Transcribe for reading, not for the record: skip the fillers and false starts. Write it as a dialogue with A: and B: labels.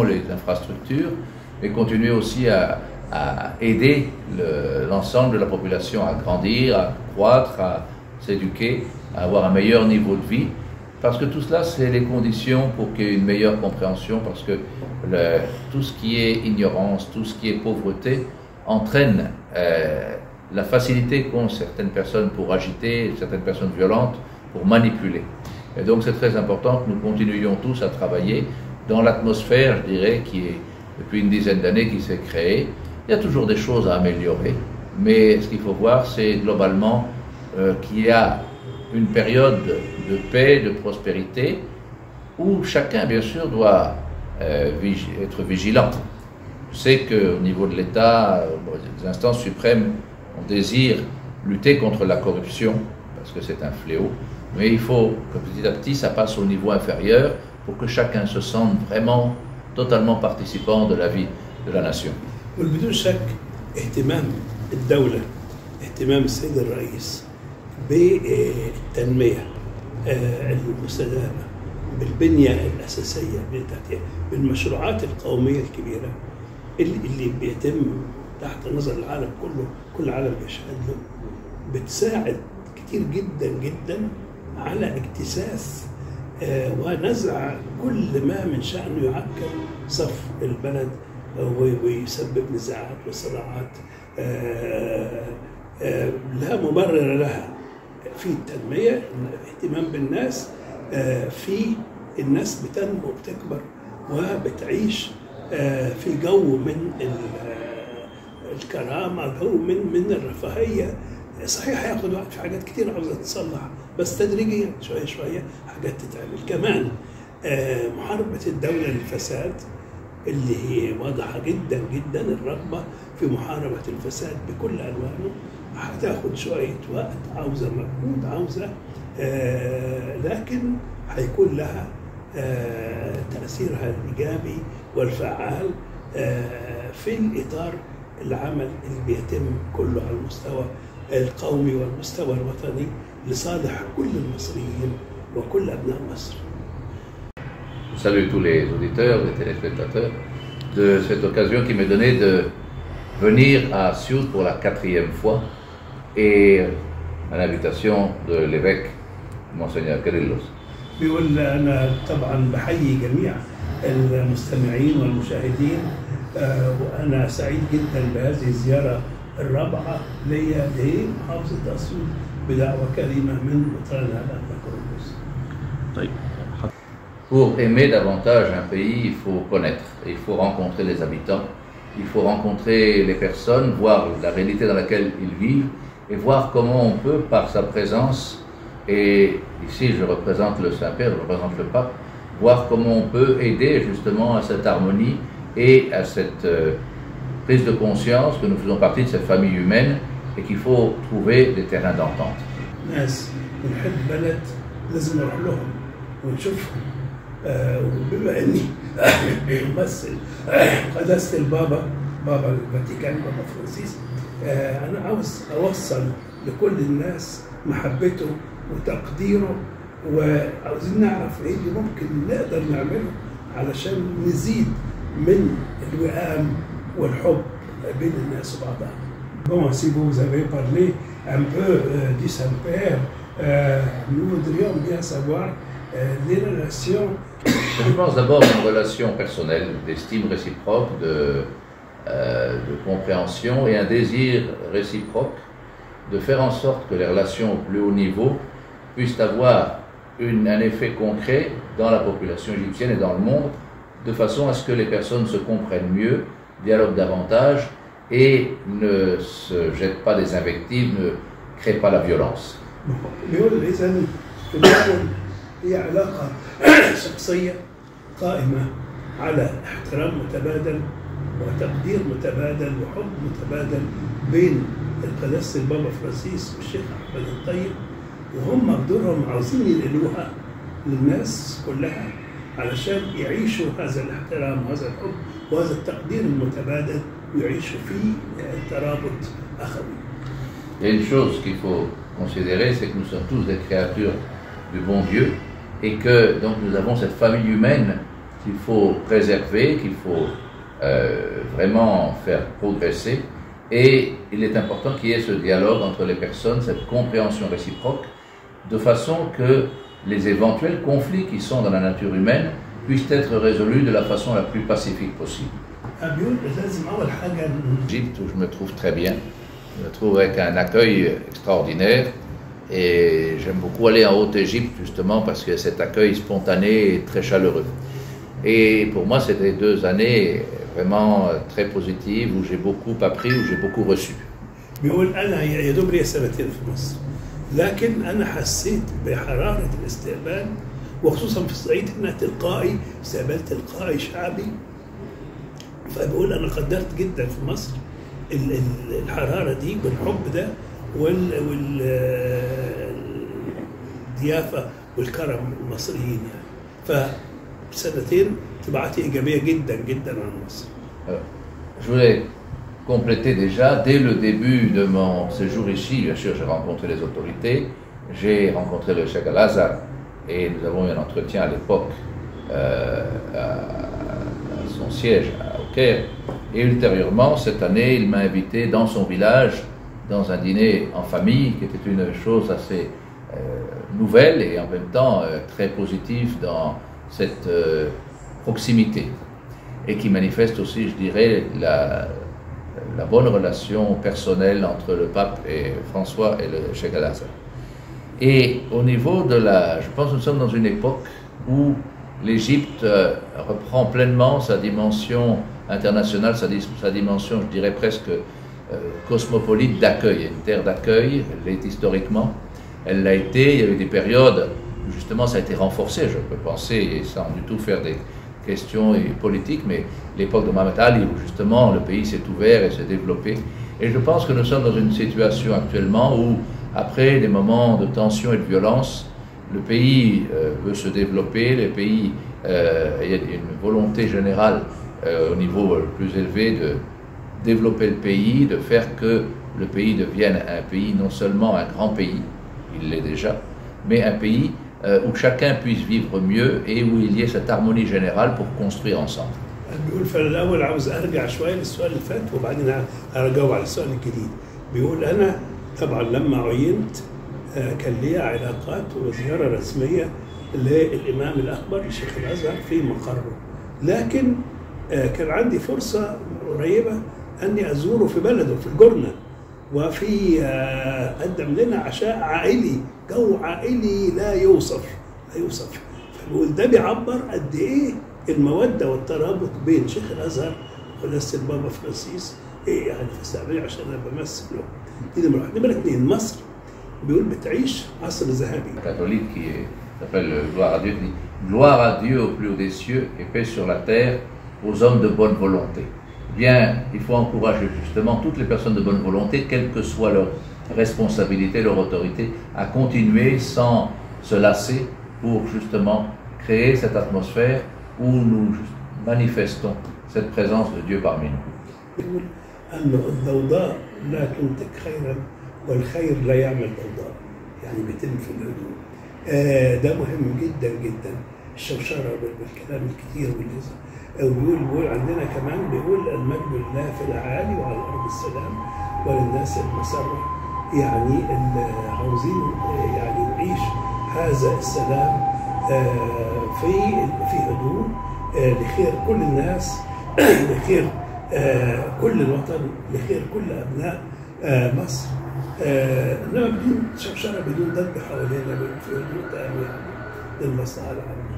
A: les infrastructures, mais continuer aussi à aider l'ensemble de la population à grandir, à croître, à s'éduquer, à avoir un meilleur niveau de vie, parce que tout cela, c'est les conditions pour qu'il y ait une meilleure compréhension, parce que tout ce qui est ignorance, tout ce qui est pauvreté, entraîne la facilité qu'ont certaines personnes pour agiter, certaines personnes violentes pour manipuler. Et donc c'est très important que nous continuions tous à travailler dans l'atmosphère, je dirais, qui est depuis une dizaine d'années qui s'est créée. Il y a toujours des choses à améliorer, mais ce qu'il faut voir, c'est globalement qu'il y a une période de paix, de prospérité, où chacun, bien sûr, doit être vigilant. Je sais qu'au niveau de l'État, les instances suprêmes, on désire lutter contre la corruption, parce que c'est un fléau, mais il faut que petit à petit, ça passe au niveau inférieur, pour que chacun se sente vraiment totalement participant de la vie de la nation.
B: وبدون شك اهتمام الدولة اهتمام السيد الرئيس بالتنمية المستدامة بالبنية الأساسية بالمشروعات القومية الكبيرة اللي بيتم تحت نظر العالم كله، كل العالم بيشهد له، بتساعد كتير جدا جدا على اكتساس ونزع كل ما من شأنه يعكر صف البلد ويسبب نزاعات وصراعات لا مبرر لها في التنمية، اهتمام بالناس، في الناس بتنمو وبتكبر وبتعيش في جو من الكرامة، جو من الرفاهية. صحيح هياخد وقت، في حاجات كتير عاوزة تتصلح، بس تدريجيا شوية شوية حاجات تتعمل. كمان محاربة الدولة للفساد اللي هي واضحة جدا جدا، الرغبة في محاربة الفساد بكل ألوانه هتاخد شوية وقت، عاوزة مجهود، عاوزة لكن هيكون لها تأثيرها الإيجابي والفعال في الإطار العمل اللي بيتم كله على المستوى القومي والمستوى الوطني لصالح كل المصريين وكل أبناء مصر.
A: Je salue tous les auditeurs, les téléspectateurs de cette occasion qui m'est donnée de venir à Siout pour la 4e fois et à l'invitation de l'évêque, Monseigneur Kyrillos.
B: بيقول أنا طبعا بحيي جميع المستمعين والمشاهدين وأنا سعيد جدا بهذه الزيارة الرابعة ليا لمحافظة أسيوط بدعوة كريمة من مطرنا الأنبا كيرلس.
A: طيب. Pour aimer davantage un pays, il faut connaître, il faut rencontrer les habitants, il faut rencontrer les personnes, voir la réalité dans laquelle ils vivent et voir comment on peut, par sa présence, et ici je représente le Saint-Père, je représente le Pape, voir comment on peut aider justement à cette harmonie et à cette prise de conscience que nous faisons partie de cette famille humaine et qu'il faut trouver des terrains d'entente.
B: وبما اني بمثل قداسة البابا، بابا الفاتيكان، بابا فرانسيس، انا عاوز اوصل لكل الناس محبته وتقديره، وعاوزين نعرف ايه اللي ممكن نقدر نعمله علشان نزيد من الوئام والحب بين الناس وبعضها. Bon, si vous avez parlé un peu du Saint-Père, nous voudrions bien savoir les relations.
A: Je pense d'abord à une relation personnelle, d'estime réciproque, de compréhension et un désir réciproque de faire en sorte que les relations au plus haut niveau puissent avoir un effet concret dans la population égyptienne et dans le monde, de façon à ce que les personnes se comprennent mieux, dialoguent davantage et ne se jettent pas des invectives, ne créent pas la violence.
B: هي علاقة شخصية قائمة على احترام متبادل وتقدير متبادل وحب متبادل بين القداسة البابا فرانسيس والشيخ أحمد الطيب، وهم بدورهم عاوزين ينقلوها للناس كلها علشان يعيشوا هذا الاحترام وهذا الحب وهذا التقدير المتبادل ويعيشوا في ترابط أخوي.
A: Il y a une chose qu'il faut considérer, c'est que nous sommes tous des créatures du bon Dieu et que donc nous avons cette famille humaine qu'il faut préserver, qu'il faut vraiment faire progresser. Et il est important qu'il y ait ce dialogue entre les personnes, cette compréhension réciproque, de façon que les éventuels conflits qui sont dans la nature humaine puissent être résolus de la façon la plus pacifique possible. L'Égypte, où je me trouve très bien, je me trouve avec un accueil extraordinaire et j'aime beaucoup aller en Haute-Égypte justement parce que cet accueil spontané est très chaleureux. Et pour moi, c'était 2 années vraiment très positives où j'ai beaucoup appris, où j'ai beaucoup reçu.
B: بيقول أنا يا دوب لي سنتين في مصر، لكن أنا حسيت بحرارة الاستقبال وخصوصا في الصعيد إنها تلقائي، استقبال تلقائي شعبي. فبقول أنا قدرت جدا في مصر الحرارة دي والحب ده والضيافة والكرم المصريين يعني. فسنتين تبعاتي إيجابية جدا جدا عن مصر.
A: Je voulais compléter déjà, dès le début de mon séjour ici, bien sûr, j'ai rencontré les autorités, j'ai rencontré le Cheikh Al-Azhar et nous avons eu un entretien à l'époque à son siège au Caire. Et ultérieurement, cette année, il m'a invité dans son village, dans un dîner en famille, qui était une chose assez nouvelle et en même temps très positive dans cette proximité. Et qui manifeste aussi, je dirais, la bonne relation personnelle entre le pape et François et le Cheikh Al-Azhar. Et au niveau de je pense que nous sommes dans une époque où l'Égypte reprend pleinement sa dimension internationale, sa dimension, je dirais presque cosmopolite d'accueil, une terre d'accueil. Elle l'est historiquement, elle l'a été. Il y avait des périodes où justement ça a été renforcé, je peux penser, et sans du tout faire des questions politiques, mais l'époque de Mohamed Ali, où justement le pays s'est ouvert et s'est développé. Et je pense que nous sommes dans une situation actuellement où, après des moments de tension et de violence, le pays veut se développer, il y a une volonté générale au niveau le plus élevé de développer le pays, de faire que le pays devienne un pays, non seulement un grand pays, il l'est déjà, mais un pays où chacun puisse vivre mieux et où il y ait cette harmonie générale pour construire ensemble.
B: بيقول فالأول عاوز أرجع شوية للسؤال اللي فات وبعدين هرجاوب على السؤال الجديد. بيقول أنا طبعا لما عينت كان لي علاقات وزيارة رسمية للإمام الأكبر الشيخ الأزهر في مقره، لكن كان عندي فرصة قريبة أني أزوره في بلده في الجرنة، وفي قدم لنا عشاء عائلي، جو عائلي لا يوصف. فبقول ده بيعبر قد إيه المودة والترابط بين شيخ الأزهر وقداسة البابا فرانسيس إيه يعني في استقبالي عشان أنا بمثل له. دي نمرة 1. نمرة 2 مصر بيقول بتعيش عصر ذهبي.
A: Catholique qui s'appelle Gloire à Dieu, dit Gloire à Dieu au plus haut des cieux et paix sur la terre aux hommes de bonne volonté. Bien, il faut encourager justement toutes les personnes de bonne volonté, quelle que soit leur responsabilité, leur autorité, à continuer sans se lasser pour justement créer cette atmosphère où nous manifestons cette présence de Dieu parmi nous.
B: يقول أن الضوضاء لا تنتج خيرا والخير لا يعمل ضوضاء، يعني بيتم في الهدوء. ده مهم جدا جدا، الشوشرة بالكلام الكثير والهزار. وبيقول عندنا كمان بيقول المجد لله في الأعالي وعلى الأرض السلام وللناس المسرة. يعني عاوزين يعني نعيش هذا السلام في هدوء لخير كل الناس، لخير كل الوطن، لخير كل أبناء مصر. إنما بدون شوشرة، بدون ضجة حوالينا، في هدوء تام يعني للمصلحة العامة.